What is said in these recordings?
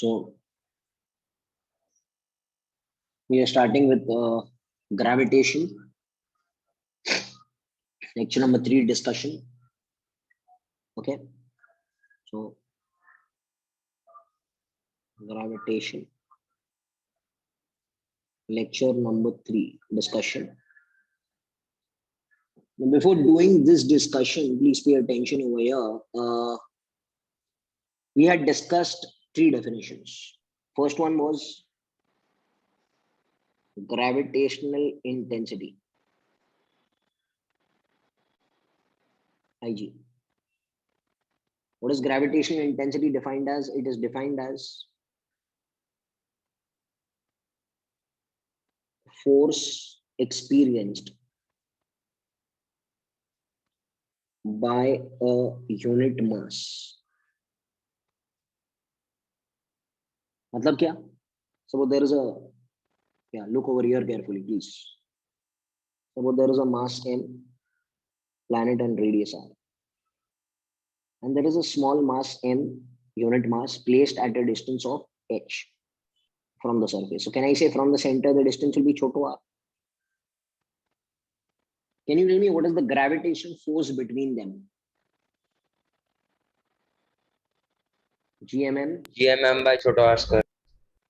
So we are starting with gravitation, lecture number 3 discussion. Okay, so gravitation, lecture number 3 discussion. Now, before doing this discussion, please pay attention over here. We had discussed 3 definitions. First one was gravitational intensity, IG. What is gravitational intensity defined as? It is defined as force experienced by a unit mass. मतलब क्या? Suppose there is a, yeah, look over here carefully, please. Suppose there is a mass m, planet and radius r, and there is a small mass m, unit mass, placed at a distance of h from the surface. So can I say from the center the distance will be choto r? Can you tell me what is the gravitational force between them? GMM by छोटा r square.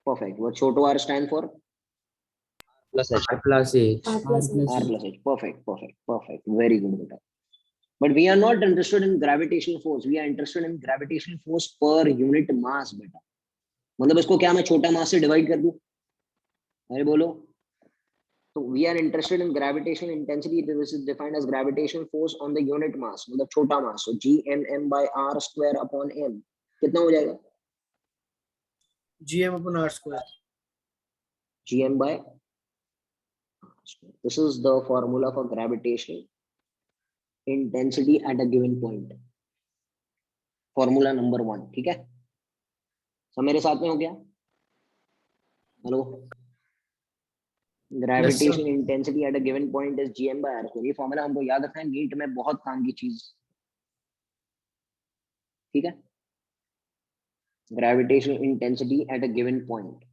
Perfect. What choto r stand for? Plus h. R plus H. R plus H. Perfect. Very good, beta. But we are not interested in gravitational force. We are interested in gravitational force per unit mass, beta. मतलब इसको क्या मैं छोटा मास से divide कर दूं? अरे बोलो. So we are interested in gravitational intensity. This is defined as gravitational force on the unit mass, मतलब छोटा मास. So GMM by R square upon M. कितना हो जाएगा? GM upon R square. GM by R square. This is the formula for gravitational intensity at a given point. Formula number 1. ठीक है? सब मेरे साथ में हो गया? Hello? Gravitational intensity at a given point is GM by R square. ये formula हमको याद रखना है. नीट में बहुत काम की चीज. ठीक है? Gravitational intensity at a given point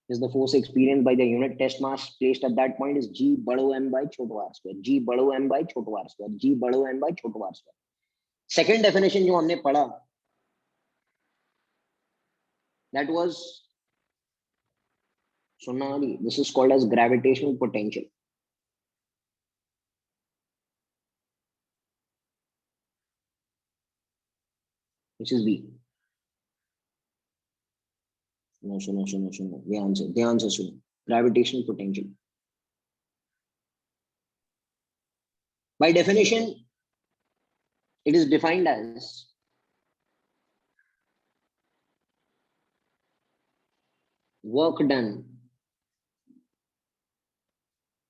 is the force experienced by the unit test mass placed at that point is G बड़ो m by छोटो r square. G बड़ो m by छोटो r square. G बड़ो m by छोटो r square. Second definition जो हमने पढ़ा, that was Sonali. This is called as gravitational potential. Which is V. No, सुनो. ध्यान से सुनो. Gravitational potential. By definition, it is defined as work done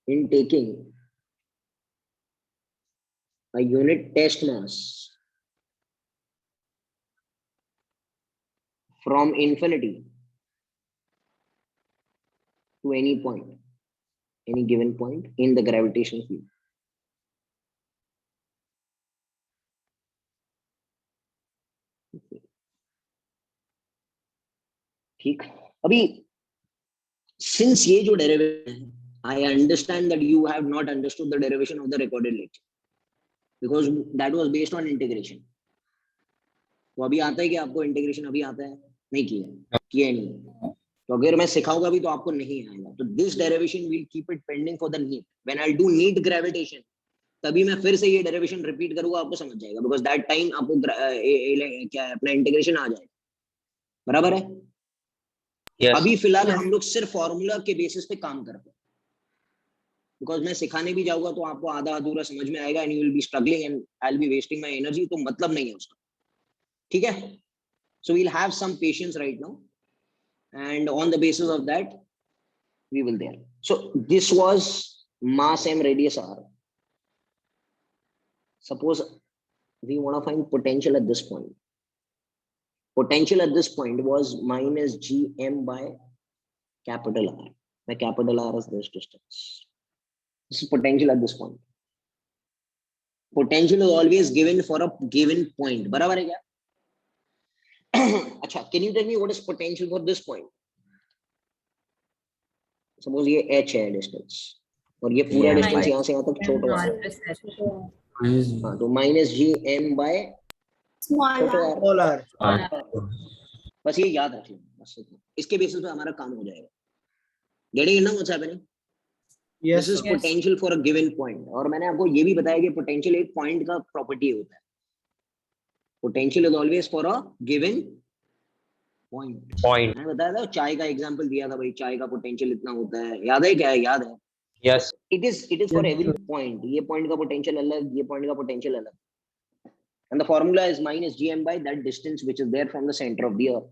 in taking a unit test mass from infinity to any point, any given point in the gravitational field. ठीक. अभी since ये जो derivation है, I understand that you have not understood the derivation of the recorded lecture because that was based on integration. तो अभी आता है कि आपको integration अभी आता है? नहीं किया नहीं. तो अगर मैं सिखाऊंगा भी तो आपको नहीं आएगा. तो this derivation will keep it pending for the NEET. When I'll do NEET gravitation, तभी मैं फिर से ये derivation repeat करूंगा, आपको समझ जाएगा because that time आपको क्या है अपना integration आ जाएगा. बराबर है? Yes. अभी फिलहाल हम लोग सिर्फ फॉर्मूला के बेसिस पे काम करते हैं बिकॉज मैं सिखाने भी जाऊंगा तो आपको आधा अधूरा समझ में आएगा and you will be struggling and I will be wasting my energy. तो मतलब नहीं है उसका. ठीक है? So we will have some patience right now and on the basis of that we will there. So this was mass m radius r. Suppose we want to find potential at this point. Potential at this point was minus gm by capital R, where capital R is this distance. This is potential at this point. Potential is always given for a given point. बराबर है क्या? अच्छा, can you tell me what is potential for this point? Suppose ये h है distance और ये पूरा Yeah. distance यहाँ से यहाँ तक छोटा R r plus H. हाँ तो माइनस जी एम बाय छोटा r Polar. बस ये याद रख लेना बस इतना। इसके बेसिस पे हमारा काम हो जाएगा। Getting it now what's happening? Yes, This is sir. Yes. potential for a given point और मैंने आपको ये भी बताया कि potential एक point का property होता है। Potential is always for a given point। Point. मैंने बताया था चाय का एग्जांपल दिया था भाई, चाय का पोटेंशियल इतना होता है, याद है क्या है? याद है? Yes. It is for Yes, every sir. point। ये point का पोटेंशियल अलग, ये point का पोटेंशियल अलग। And the formula is minus gm by that distance which is there from the center of the earth।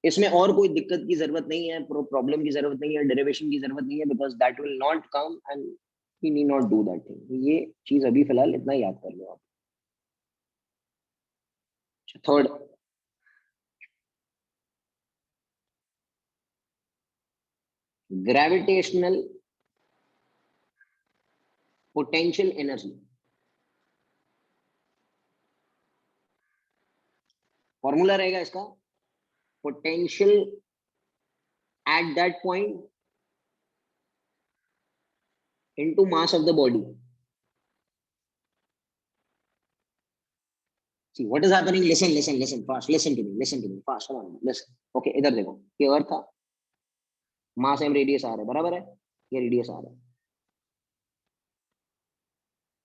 इसमें और कोई दिक्कत की जरूरत नहीं है, प्रॉब्लम की जरूरत नहीं है, डेरिवेशन की जरूरत नहीं है, because that will not come and we need not do that thing. ये चीज अभी फिलहाल इतना याद कर लो आप। Third, gravitational potential energy. Formula रहेगा इसका, potential at that point into mass of the body। See what is happening? Listen fast, listen to me fast, come on, listen। okay, इधर देखो, ये अर्थ था, मास एम रेडियस आ रहा है, बराबर है, ये रेडियस आ रहा है।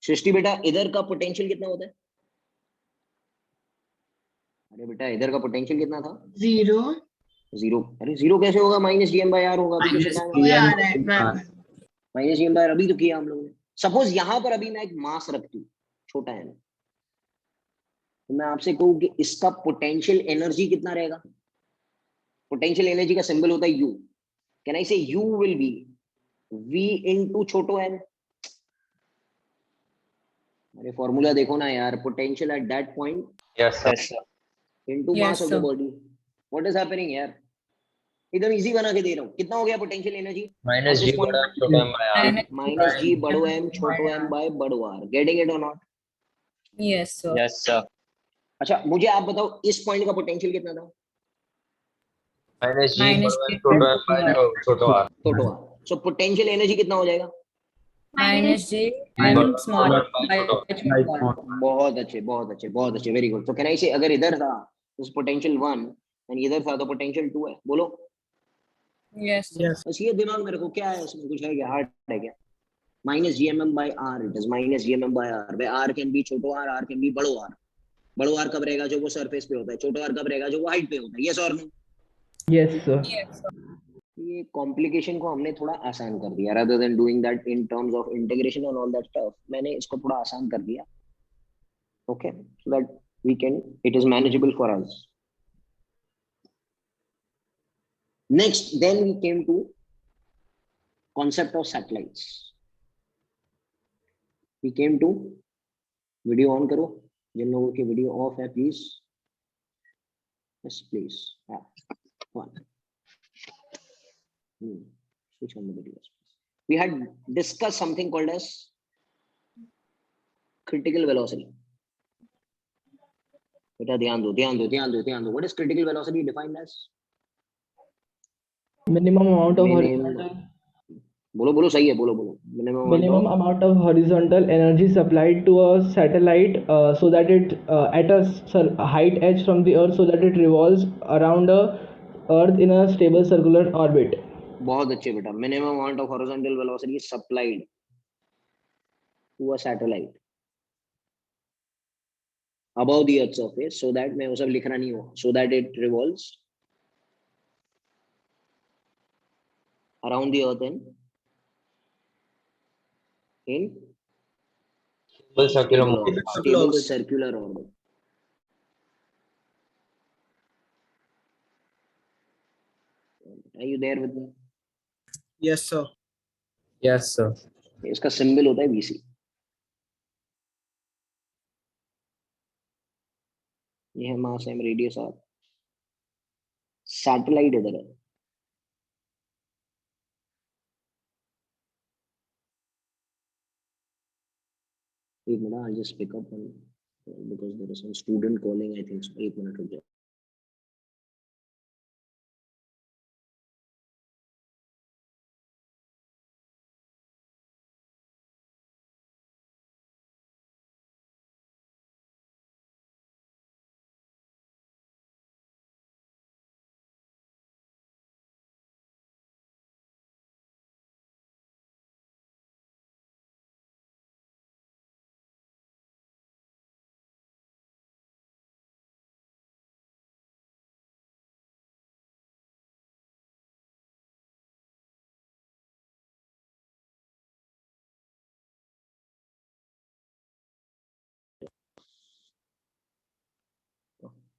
सृष्टि बेटा इधर का पोटेंशियल कितना होता है? अरे बेटा इधर का पोटेंशियल कितना था? 0. जीरो। अरे जीरो कैसे होगा? Minus G M by R होगा। अभी तो सिखाया minus G M by R, अभी तो किया हम लोगों ने। सपोज यहां पर अभी मैं एक मास रखती हूँ, छोटा है, तो मैं आपसे कहूँ कि इसका पोटेंशियल एनर्जी कितना रहेगा? पोटेंशियल एनर्जी का सिंबल होता है यू। कैन आई से you will B v into छोटो एन? अरे फॉर्मूला देखो ना यार, potential at that point Yes, sir. Into Yes, mass of the sir. Body. What is happening यार? एकदम इजी बना के दे रहा हूँ। कितना हो गया potential energy Minus at this G point? बड़ा छोटा m by r. माइनस जी बड़ो एम छोटो एम बाय बड़ो are. Getting it or not? Yes, sir. Yes, sir. अच्छा मुझे आप बताओ इस पॉइंट का पोटेंशियल कितना था? Minus G Minus बड़ा G छोटा m by by छोटा r. छोटो आर। सो पोटेंशियल एनर्जी कितना हो जाएगा? minus J Minus and small by by छोटा। बहुत अच्छे बहुत अच्छे बहुत अच्छे, वेरी गुड। तो कैन आई से अगर इधर था तो पोटेंशियल 1 एंड इधर था तो पोटेंशियल 2 है। बोलो Yes, sir. Yes. बस ये दिमाग में रखो। क्या है इसमें? कुछ है क्या? हार्ड है क्या? Minus G M M by R, it is minus G M M by R. Way R can be छोटो आर, आर कैन बी बड़ो आर। बड़ो आर कब रहेगा? जो वो सरफेस पे होता है। छोटो आर कब रहेगा? जो वो हाइट पे होता है। यस और no? Yes, sir. Yes, sir. ये कॉम्प्लिकेशन को हमने थोड़ा आसान कर दिया, rather than doing that in terms of integration and all that stuff। मैंने इसको थोड़ा आसान कर दिया, okay, so that we can, it is manageable for us। Next, then we came to concept of satellites। We came to, video on करो, जिन लोगों की video of है please, yes please, one, switch on the videos। We had discussed something called as critical velocity। बेटा ध्यान दो ध्यान दो ध्यान दो ध्यान दो। What is critical velocity defined as? Minimum amount of Minimum, horizontal. बोलो बोलो सही है, बोलो बोलो। Minimum amount of horizontal energy supplied to a satellite, so that it at a height h from the earth, so that it revolves around a earth in a stable circular orbit। बहुत अच्छे बेटा। Minimum amount of horizontal velocity supplied to a satellite above the earth surface, so that मैं वो सब लिखना नहीं हो, so that it revolves around the earth in Full circular stable motion. orbit, stable circular orbit। Are you there with me? Yes, sir. Yes, sir. इसका symbol होता है VC। ये है मास एम रेडियस आर। सैटेलाइट इधर है, एक minute, I'll just pick up one because there is some student calling, I think so. एक minute रुक जाओ.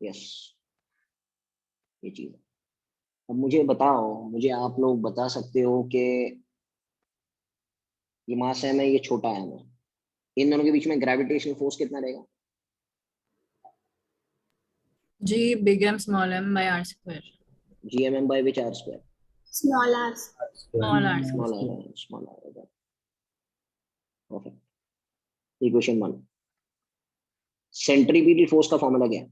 यस, ये चीज है. अब मुझे बताओ, मुझे आप लोग बता सकते हो कि ये मास एम है, ये छोटा एम है, इन दोनों के बीच में ग्रेविटेशनल फोर्स कितना रहेगा? G big M small m by r square. GMM by which r square? Small r. Small r Small square. r, small r होगा. Perfect. Equation 1. सेंट्रीपिटल फोर्स का फॉर्मूला क्या है?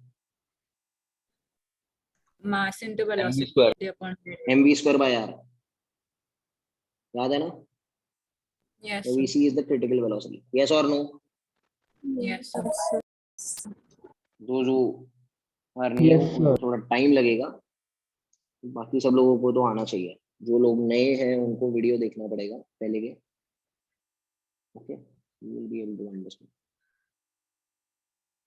Mass into mv velocity square upon rate. mv square by r. याद है ना? Yes, So sir. vc is the critical velocity. Yes or no? Yes, sir. Those who are new, Yes, उनको sir. थोड़ा time लगेगा. बाकी सब लोगों को तो आना चाहिए. जो लोग नए हैं उनको वीडियो देखना पड़ेगा पहले के. Okay, you will be able to understand.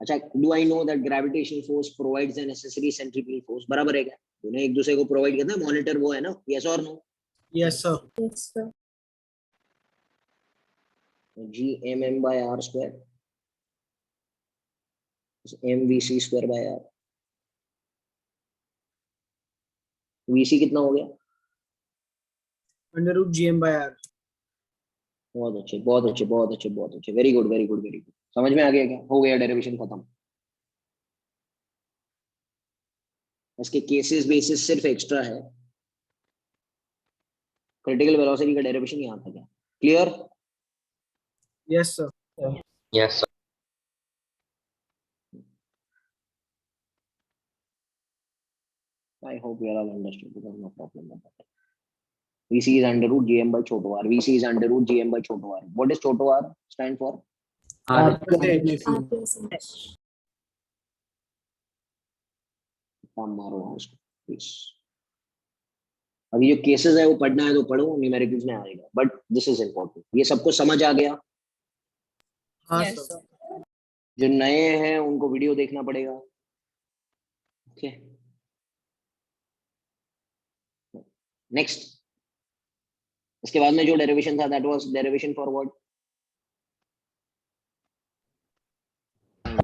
अच्छा, do I know that gravitational force provides the necessary centripetal force? बराबर है क्या? दोनों एक दूसरे को प्रोवाइड करता है. मॉनिटर वो है ना? Yes or no? Yes, sir. Yes, sir. GMM by r square is MVC square by r. VC कितना हो गया? Under root GM by R. बहुत अच्छे, बहुत अच्छे, बहुत अच्छे, बहुत अच्छे. Very good, very good, very good. समझ में आ गया क्या? हो गया, डेरिवेशन खत्म. इसके केसेस बेसिस सिर्फ एक्स्ट्रा है. क्रिटिकल वेलोसिटी का डेरिवेशन यहाँ तक है. Clear? Yes, sir. yes sir I hope you all have understood. Because no problem about that. VC is under root GM by choto r. VC is under root GM by choto r. What does choto r stand for? R plus H. R plus H. काम मारो वहाँ उसको, please. अभी जो cases है वो पढ़ना है तो पढ़ो, न्यूमेरिकल्स में आएगा. But this is important. ये सबको समझ आ गया? हाँ, Yes, sir. sir. जो नए हैं उनको वीडियो देखना पड़ेगा. Okay, next. इसके बाद में जो डेरिवेशन था, that was derivation for what?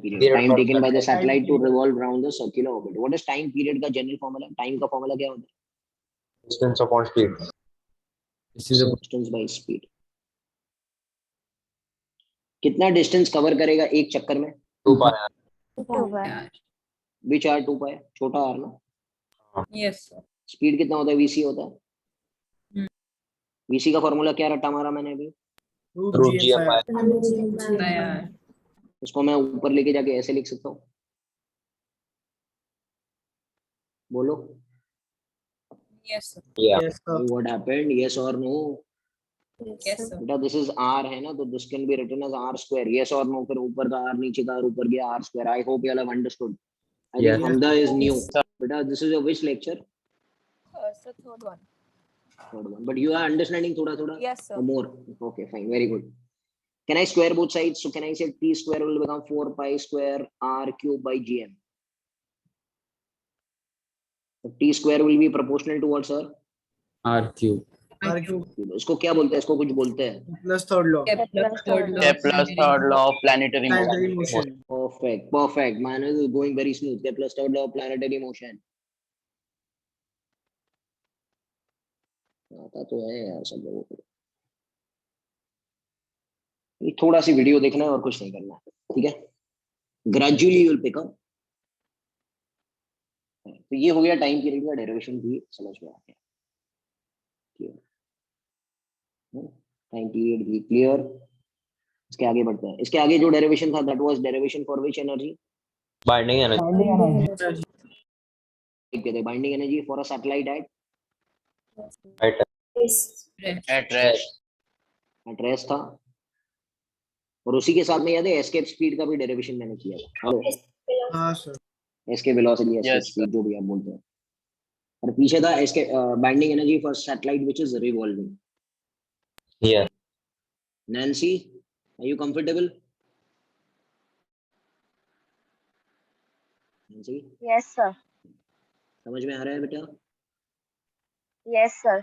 Period time for taken by the satellite. Satellite to revolve around the circular orbit. What is time period का जनरल फार्मूला? टाइम का फार्मूला क्या होता है? distance upon speed This is a distance by speed. कितना distance cover करेगा एक चक्कर में? 2 pi r. Yeah. Which are 2 pi, छोटा आर ना. Yes, sir. स्पीड कितना होता है? वीसी होता है. हम्म. वीसी का फॉर्मूला क्या रटा मारा मैंने अभी? Root root GM GM by by R. Under GM By by r. R. उसको मैं ऊपर लेके जाके ऐसे लिख सकता हूँ. बोलो. Yes, sir. yeah Yes, sir. What happened? Yes और नो? Yes, sir. बेटा दिस इज आर है ना, तो this can be written as R square. Yes और नो? फिर ऊपर का आर, नीचे का आर, ऊपर गया R square. I hope you all have understood. I think Yes. हमदा इज न्यू. बेटा this is your which lecture? Sir, third one. Third one. But you are understanding thoda Yes, sir. or more? Okay, fine, very good. Can I square both sides? So can I say t square will become 4 pi square r cube by gm? So t square will be proportional to what, sir? R cube. R cube इसको क्या बोलते हैं? इसको कुछ बोलते हैं. plus third law. Kepler's third law. Kepler's third law of planetary motion. Planetary motion. Perfect, perfect. Manus is going very smooth. Kepler's third law of planetary motion. आता तो है यार सब लोगों को. ये थोड़ा सी वीडियो देखना है और कुछ नहीं करना है. ठीक है? Gradually you will pick up. तो ये हो गया टाइम पीरियड का डेरिवेशन भी समझ में आ गया. टाइम पीरियड भी क्लियर. इसके आगे बढ़ते हैं, इसके आगे जो डेरिवेशन था, that was derivation for which energy? Binding energy. लिखते थे binding energy for a satellite at Right. Yes. At rest. Rest था, और उसी के साथ में याद है एस्केप स्पीड का भी डेरिवेशन मैंने किया था। हेलो, हाँ sir. Escape velocity, escape Yes, speed, जो भी आप बोलते हैं, और पीछे था escape binding energy for satellite which is revolving. Yeah. Nancy, are you comfortable? Nancy, Yes, sir. समझ में आ रहा है बेटा? Yes, sir.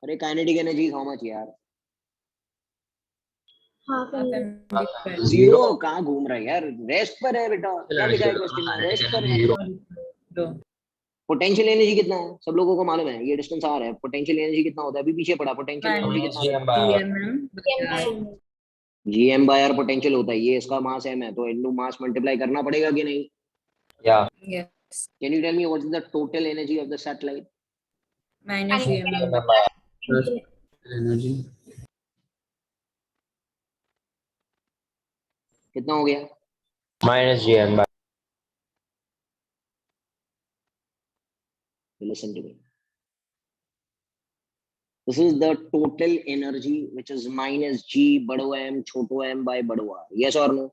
अरे काइनेटिक एनर्जी हाउ मच यार? Half Half and mv square. Zero कहाँ घूम रहा है यार? रेस्ट पर है बेटा, क्या लिखा है क्वेश्चन में? रेस्ट पर है। Dou. पोटेंशियल एनर्जी कितना है सब लोगों को मालूम है? ये डिस्टेंस आ रहा है, पोटेंशियल एनर्जी कितना होता है? अभी पीछे पड़ा, पोटेंशियल एनर्जी Minus कितना होता है? GM by R. gmm by r. GM by R potential होता है, ये इसका मास एम है, तो इनटू मास मल्टीप्लाई करना पड़ेगा कि नहीं? Yeah. Yes. Can you tell me what is the total energy of the satellite? Minus gmm. GM by R. Plus energy. कितना हो गया? Minus GM by. Listen to me. This is the total energy which is minus g बड़ो m छोटो m by बड़ो r. Yes or no?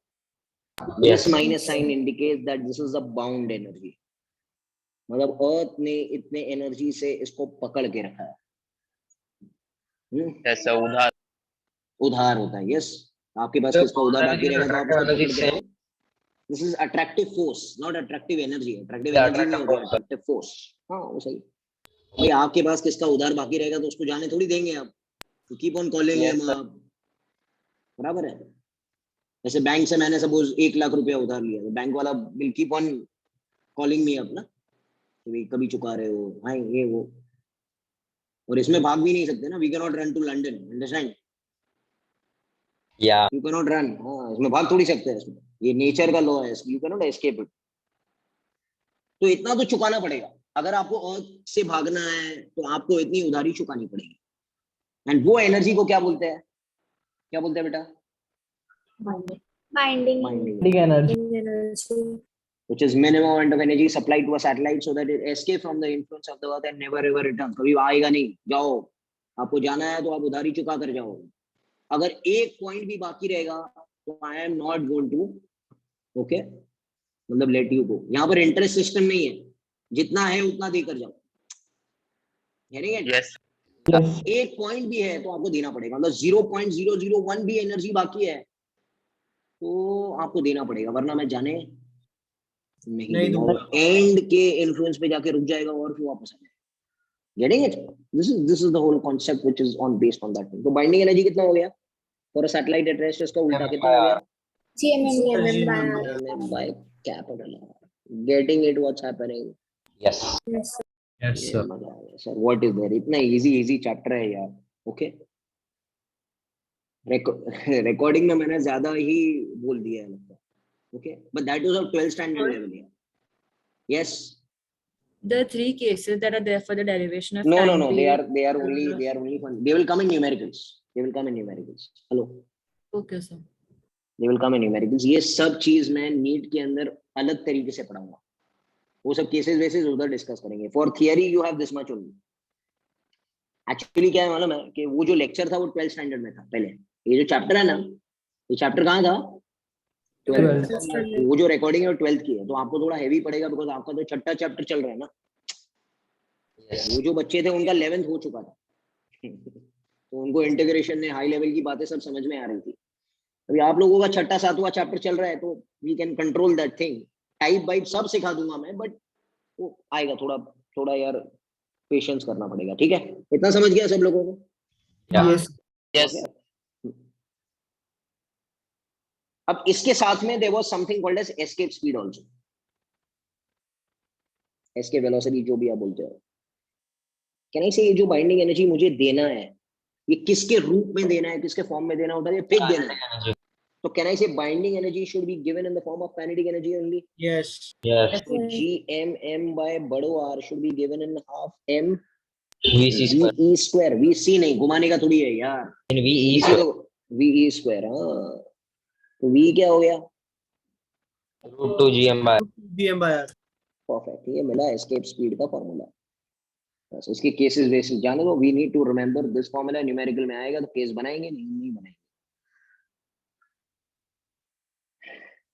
Yes. This minus sign indicates that this is a bound energy. मतलब अर्थ ने इतने energy से इसको पकड़ के रखा है। Yes, sir. उधार. उधार होता है। यस, आपके पास So, किसका उधार बाकी रहेगा तो आप उसको energy पकड़ के से- रखो। This is attractive force, not attractive energy. Attractive Yeah, energy नहीं attractive होती, force. Attractive force. हाँ वो सही। भाई आपके पास किसका उधार बाकी रहेगा तो उसको जाने थोड़ी देंगे आप, तो keep on calling Yes, him sir. आप, बराबर है। जैसे बैंक से मैंने सपोज 1 लाख रुपया उधार लिया, तो बैंक वाला will keep on calling me up ना, तो भाई कभी चुका रहे हो, हाँ ये वो, और इसमें भाग भी नहीं सकते ना। We can not run to London, understand? Yeah. You can not run, हाँ इसमें भाग थोड़ी सकते हैं, इसमें ये नेचर का लॉ है, you can not escape it. तो इतना तो चुकाना पड़ेगा। अगर आपको अर्थ से भागना है तो आपको इतनी उधारी चुकानी पड़ेगी। एंड वो एनर्जी को क्या बोलते हैं? क्या बोलते हैं बेटा? binding Binding energy. energy. which is minimum amount of energy supplied to a satellite so that it escape from the influence of the earth and never ever return. कभी आएगा नहीं, जाओ, आपको जाना है तो आप उधारी चुका कर जाओ। अगर एक पॉइंट भी बाकी रहेगा तो I am not going to, okay, मतलब लेट यू गो। यहाँ पर इंटरेस्ट सिस्टम नहीं है, जितना है उतना देकर जाओ, यानी Yes. Yes. एक पॉइंट भी है तो आपको देना पड़ेगा। मतलब 0.001 भी एनर्जी बाकी है तो आपको देना पड़ेगा, वरना मैं जाने नहीं दूंगा। एंड के इन्फ्लुएंस पे जाके रुक जाएगा और फिर वापस आ जाएगा। Getting it? This is the whole concept which is on based on that. तो बाइंडिंग एनर्जी कितना हो गया for a satellite at rest? इसका उल्टा कितना हो गया? GMM by capital R. Getting it? What's happening? Yes. Yes. Yes, sir. Sir what is there? इतना इजी चैप्टर है यार। ओके, रिकॉर्डिंग में मैंने ज्यादा ही बोल दिया है लगता है। Okay, but that was of 12th standard level यार। Yes, The three cases that are there for the derivation of no, time they period. are only fun. They will come in numericals. Hello, Okay, sir. they will come in numericals. ये सब चीज मैं NEET के अंदर अलग तरीके से पढ़ाऊंगा। वो सब केसेस वेसेस उधर डिस्कस करेंगे। For theory you have this much only. Actually क्या है मालूम है कि वो जो लेक्चर था वो 12th स्टैंडर्ड में था पहले। ये जो चैप्टर है ना, ये चैप्टर कहाँ था? 12th। वो जो रिकॉर्डिंग है वो 12th की है, तो आपको थोड़ा हैवी पड़ेगा बिकॉज आपका तो छठा चैप्टर चल रहा है ना। Yes. वो जो बच्चे थे उनका 11th हो चुका था तो उनको इंटीग्रेशन में हाई लेवल की बातें सब समझ में आ रही थी। अभी आप लोगों का छठा सातवां चैप्टर चल रहा है तो we can control that thing. Type बाइप सब सिखा दूंगा मैं, बट वो आएगा थोड़ा थोड़ा यार, पेशेंस करना पड़ेगा। ठीक है, इतना समझ गया सब लोगों को? Yeah. Yes. Yes. अब इसके साथ में there was something called as escape speed also, escape velocity जो भी आप बोलते हो। कैन आई से ये जो बाइंडिंग एनर्जी मुझे देना है ये किसके रूप में देना है, किसके फॉर्म में देना होता है, ये पिक देना है. तो can I say binding energy should be given in the form of kinetic energy only? Yes. Yes. So GMM by बड़ो R should be given in half M VC square. VE square. VC नहीं, घुमाने का थोड़ी है यार. In VE VC square. तो VE square. हाँ, तो V क्या हो गया? Root 2 GM by. GM by R. Perfect. ये मिला एस्केप स्पीड का फॉर्मूला. बस इसके केसेस बेसिस जाने दो. We need to remember this formula. Numerical में आएगा तो केस बनाएंगे, नहीं बनाएंगे.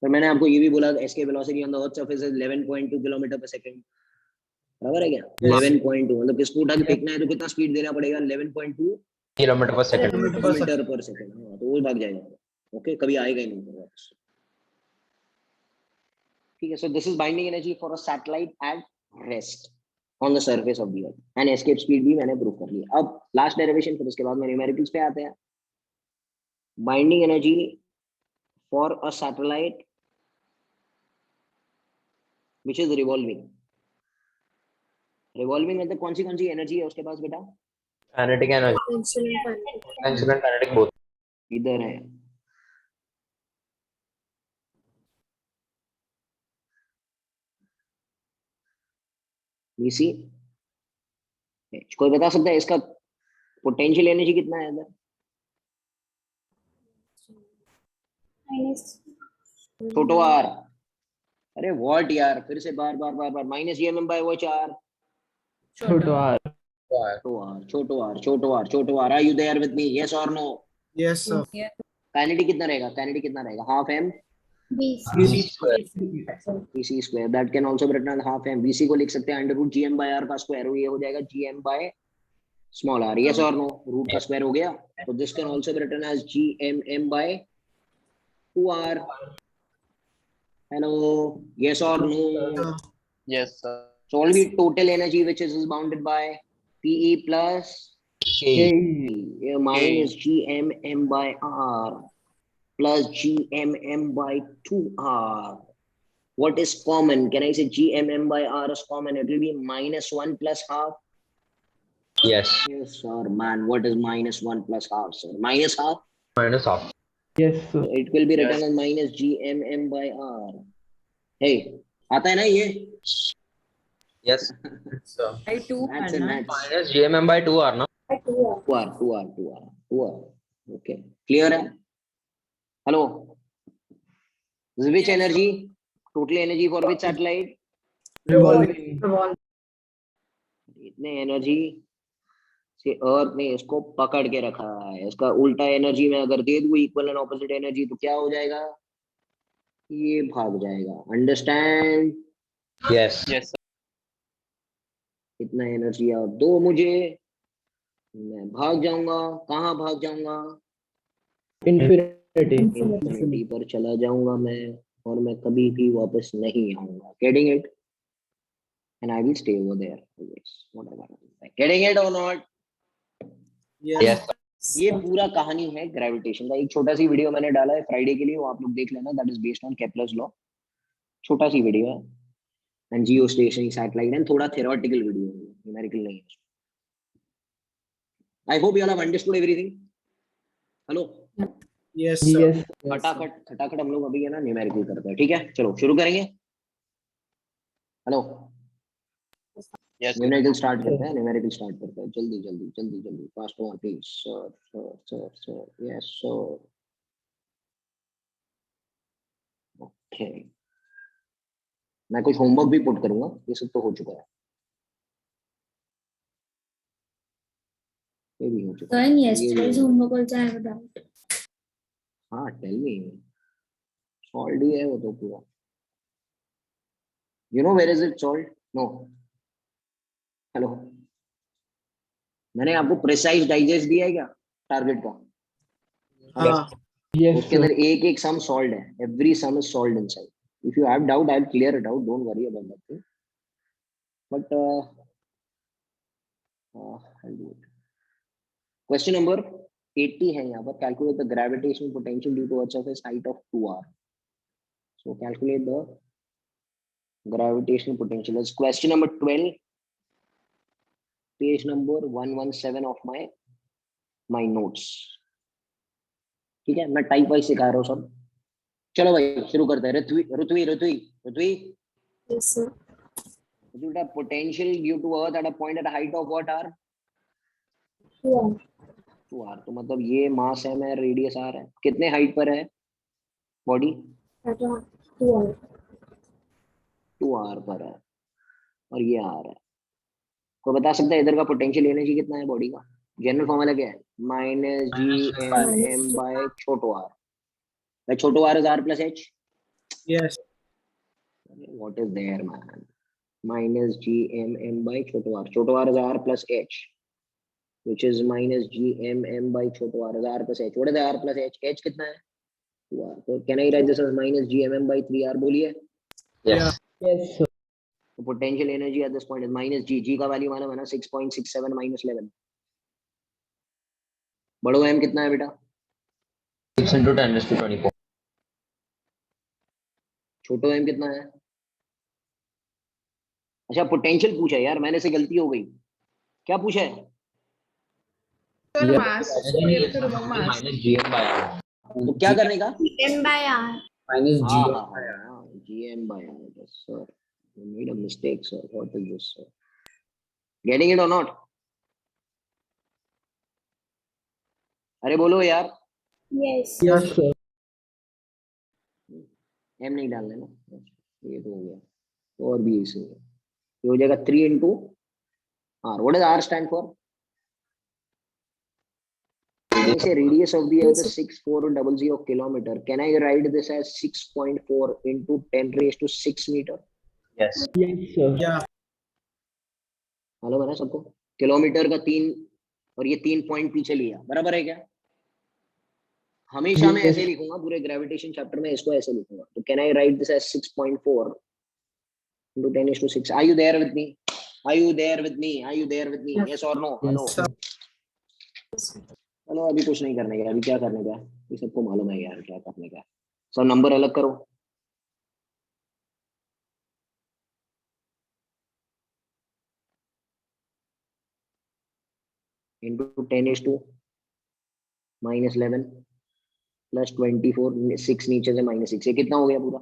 पर मैंने आपको ये भी बोला escape velocity on the earth surface is 11.2 kilometre पर सेकंड. बराबर है क्या? 11.2 मतलब किसको उठा के फेंकना है तो कितना स्पीड देना पड़ेगा? 11.2 किलोमीटर पर सेकंड. किलोमीटर पर सेकंड. हाँ, तो वो भाग जाएगा. ओके, कभी आएगा ही नहीं वापस. ठीक है. So this is binding energy for a satellite at rest on the surface of the earth. And escape speed भी मैंने प्रूव कर लिया. अब लास्ट डेरिवेशन, फिर उसके बाद में न्यूमेरिकल्स पे आते हैं. Binding energy for a satellite which is revolving. Revolving मतलब कौन सी एनर्जी है उसके पास बेटा? Kinetic energy. Potential and kinetic. Potential and kinetic both. इधर है. VC. कोई बता सकता है इसका पोटेंशियल एनर्जी कितना है इधर? Minus. छोटो r. अरे व्हाट यार, फिर से बार बार माइनस GMM बाय वो 4. छोटो r. छोटो r. Are you there with me? Yes or no? Yes, sir. Kinetic कितना रहेगा? Half m VC square. VC square. That can also be written as half m. VC को लिख सकते हैं under root GM by r का square. ये हो जाएगा GM by small r. Yes or no? Root का स्क्वायर हो गया. तो this can also be written as GMM by 2r. Hello. Yes or no? Yes, sir. So only total energy which is bounded by PE plus K. minus GMM by R plus GMM by 2R. What is common? Can I say GMM by R is common? It will be minus 1 plus half. Yes. Yes, sir, man. What is minus 1 plus half, sir? Minus half? Minus half. Yes, sir. So it will be written as minus GMM by R. Hey, आता है ना ये? Yes. So By 2 Maths and maths. minus GMM by 2R, no? 2R. Okay. Clear है? Hello. This is which energy? Total energy for which satellite? Revolving. इतने energy से अर्थ ने इसको पकड़ के रखा है. इसका उल्टा एनर्जी में अगर दे दूं इक्वल एंड ऑपोजिट एनर्जी तो क्या हो जाएगा? ये भाग जाएगा. अंडरस्टैंड? Yes. Yes, sir. इतना एनर्जी आप दो मुझे, मैं भाग जाऊंगा. कहाँ भाग जाऊंगा? Infinity. इंफिनिटी पर चला जाऊंगा मैं, और मैं कभी भी वापस नहीं आऊंगा. Getting it? And I will stay over there always. Whatever. Getting it or not? Yes. Yes. ये पूरा कहानी है ग्रेविटेशन का. एक छोटा सी वीडियो मैंने डाला है फ्राइडे के लिए, वो आप लोग देख लेना. That is based on Kepler's law. छोटा सी वीडियो है. And Jio stationery satellite and थोड़ा थ्योरेटिकल वीडियो है, न्यूमेरिकल नहीं है. आई hope you all have understood everything. Hello. Yes, sir. Yes. खटाखट हम लोग अभी है ना न्यूमेरिकल करते हैं. ठीक है, चलो शुरू करेंगे. Hello. Yes, sir. Numerical start करते हैं. जल्दी fast one please. Sir. Yes sir. Okay. मैं कुछ होमवर्क भी पुट करूंगा. ये सब तो हो चुका है. ये भी हो चुका है. Then yesterday's homework also I have a doubt. हाँ, टेल मी. सॉल्व ही है वो तो पूरा. You know where is it solve? No. Hello. मैंने आपको प्रिसाइज डाइजेस्ट दिया है क्या टारगेट का? हाँ. Yes, उसके sir. अंदर एक एक सम सॉल्व्ड है. Every sum is solved inside. If you have doubt I will clear it out. Don't worry about that thing. But I do it. Question number 80 है यहाँ पर. Calculate the gravitational potential due to earth surface height of 2r. So calculate the gravitational potential. Is question number 12, page number 117 of my my notes. ठीक है, मैं type wise सिखा रहा हूँ सब. चलो भाई शुरू करते हैं. Ritvi, Yes, sir. the potential due to earth at a point at a height of what r? 2R. 2r. तो मतलब ये मास m है, रेडियस r है. कितने हाइट पर है body? At a 2R. 2r पर है और ये r है. कोई बता सकता है इधर का पोटेंशियल एनर्जी कितना है बॉडी का? जनरल फॉर्मूला क्या है? Minus G M M by छोटो आर. भाई छोटो R is R plus H. Yes. What is there man? Minus G M M by छोटो आर. छोटो R is R plus H which is minus gmm by छोटो r is r plus h. What is r plus h? h कितना है? 2r. So can I write this as minus gmm by 3r? बोलिए. Yes. Yes, sir. So potential energy at this point is minus g का value मालूम है ना? 6.67 minus 11. बड़ो m कितना है बेटा? 6 into 10 raised to 24. छोटो m कितना है? अच्छा पोटेंशियल पूछा है यार, मैंने से गलती हो गई. क्या पूछा है? Mass. So we have to remove mass. Minus gm by r. तो क्या करने का? M by R. minus g. gm by r. Yes, sir. You made a mistake, sir. What is this, sir? Getting it or not? अरे बोलो यार. Yes. Yes, sir. m नहीं डालने ना. ये तो हो गया. तो और भी इसी है. ये हो जाएगा 3 into r. What does r stand for? Say radius of the earth is 6400 kilometer. Can I write this as 6.4 into 10 raised to 6 meter? Yes. Yes, sir. Yeah. मालूम है ना सबको? किलोमीटर का 3 और ये 3 पॉइंट पीछे लिया. बराबर है क्या? हमेशा मैं ऐसे लिखूंगा पूरे ग्रेविटेशन चैप्टर में, इसको ऐसे लिखूंगा. तो can I write this as 6.4 into 10 raised to 6. Are you there with me? Are you there with me? Are you there with me? Yes or no? Hello. चलो अभी कुछ नहीं करने का. अभी क्या करने का? ये सबको मालूम है यार क्या करने का. सब नंबर अलग करो. into 10 is to minus 11 plus 24. 6 नीचे से minus 6. ये कितना हो गया पूरा?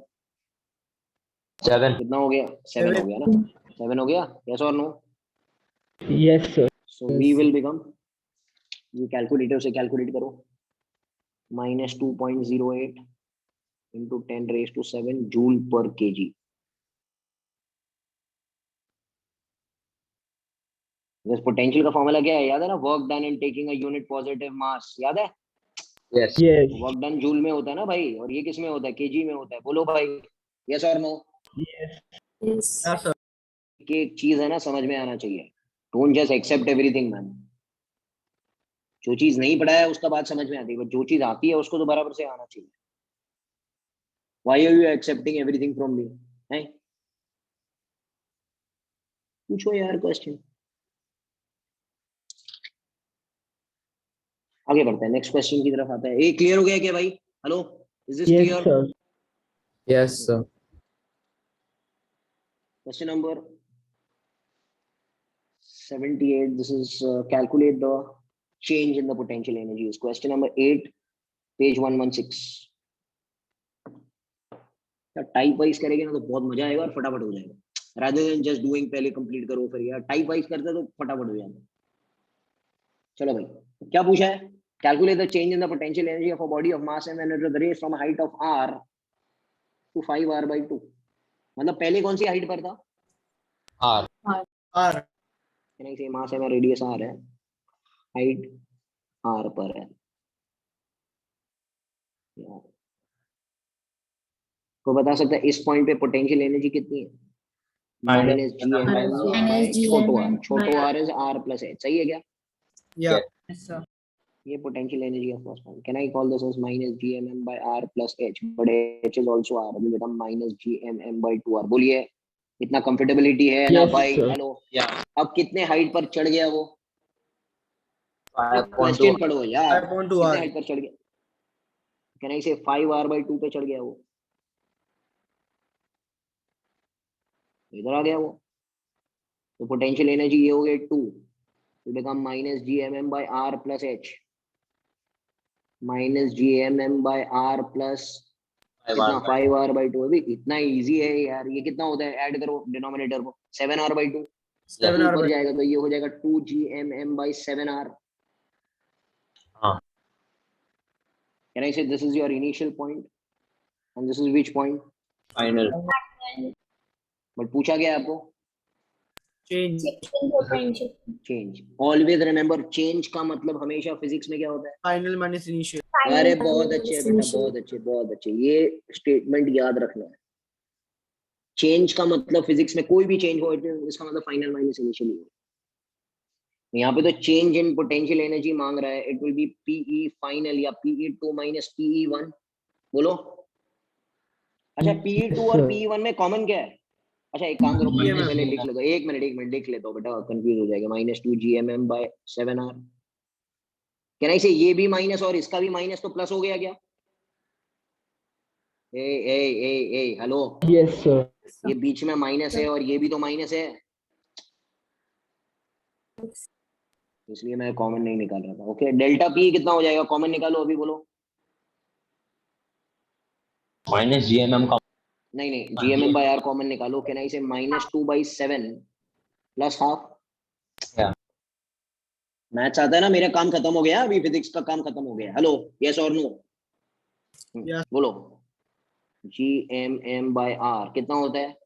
7. कितना हो गया? 7 हो गया ना? 7 हो गया. Yes or no? Yes, sir. So we will become, ये कैलकुलेटर से कैलकुलेट करो. minus 2.08 into 10 raised to 7 joule per kg. बस पोटेंशियल का फॉर्मूला क्या है? याद है ना? Work done in taking a unit positive mass. याद है? Yes. Yes. Work done joule में होता है ना भाई, और ये किस में होता है? केजी में होता है. बोलो भाई. यस और no? Yes. Yes. Yeah, sir. कि एक चीज है ना, समझ में आना चाहिए. Don't just accept everything man. जो चीज नहीं पढ़ा है उसका बात समझ में आती है, बट जो चीज आती है उसको तो बराबर से आना चाहिए. Why are you accepting everything from me? हैं? पूछो यार क्वेश्चन. आगे बढ़ते हैं, नेक्स्ट क्वेश्चन की तरफ आते हैं. ये क्लियर हो गया क्या भाई? Hello, is this Yes, clear? sir. Yes, sir. Question number 78. This is calculate the change in the potential energy. Is question number 8, page 116. Type wise करेंगे ना तो बहुत मजा आएगा और फटाफट हो जाएगा. rather than just doing पहले कंप्लीट करो फिर यार टाइप वाइज करते तो फटाफट हो जाएगा. चलो भाई, क्या पूछा है? Calculate the change in the potential energy of a body of mass m and the rays from a height of r to 5r by 2. मतलब पहले कौन सी हाइट पर था? R. R. Can I say mass m radius r है, height r पर है. को बता सकता है इस पॉइंट पे पोटेंशियल एनर्जी कितनी है? माइनस जी छोटो r is r plus h. सही है क्या? Yeah. Yes, sir. ये potential energy of first point. Can I call this as minus gmm by r plus h, but h is also r. Will become minus gmm by 2r. बोलिए, इतना comfortability है ना Yes, भाई? sir. Hello. Yeah. अब कितने height पर चढ़ गया वो? 5.2. क्वेश्चन पढ़ो यार. 5.2 कितने R. हाइट पर चढ़ गया? कैन आई से 5r by 2 पे चढ़ गया वो? इधर आ गया वो. तो पोटेंशियल एनर्जी ये हो गया 2. will become minus gmm by r plus h. Minus G M M by R plus कितना 5r/2। अभी इतना इजी है यार, ये कितना होता है, ऐड करो डिनोमिनेटर को 7r/2। 7r ऊपर by जाएगा तो ये हो जाएगा 2gmm/7r। हाँ। Can I say this is your initial point and this is which point? Final. But पूछा गया आपको change. Shifting potential. Change. Always remember change का मतलब हमेशा फिजिक्स में क्या होता है? Final minus initial. अरे Final बहुत अच्छे बेटा, initial. बहुत अच्छे बहुत अच्छे, ये स्टेटमेंट याद रखना है। चेंज का मतलब फिजिक्स में कोई भी चेंज हो इसका मतलब फाइनल माइनस इनिशियल हो। यहाँ पे तो चेंज इन पोटेंशियल एनर्जी मांग रहा है, it will be PE final या PE2 माइनस PE1। बोलो। अच्छा PE2 और PE1 में कॉमन क्या है? अच्छा एक काम करो, P GMM. से पहले लिख लेता हूँ, एक मिनट लिख लेता हूँ बेटा, कंफ्यूज हो जाएगा। -2gmm/7r। कैन आई से ये भी माइनस और इसका भी माइनस तो प्लस हो गया क्या? ए हेलो, Yes, sir. ये बीच में माइनस है और ये भी तो माइनस है, इसलिए मैं कॉमन नहीं निकाल रहा था। ओके, डेल्टा पी कितना हो जाएगा? कॉमन निकालो अभी, बोलो। माइनस GMM का नहीं GMM/r कॉमन निकालो। कैन आई से -2/7 प्लस हाफ। Yeah. मैथ्स आता है ना, मेरा काम खत्म हो गया, अभी फिजिक्स का काम खत्म हो गया। हेलो, यस और नो? Yes. बोलो। GMM/r कितना होता है?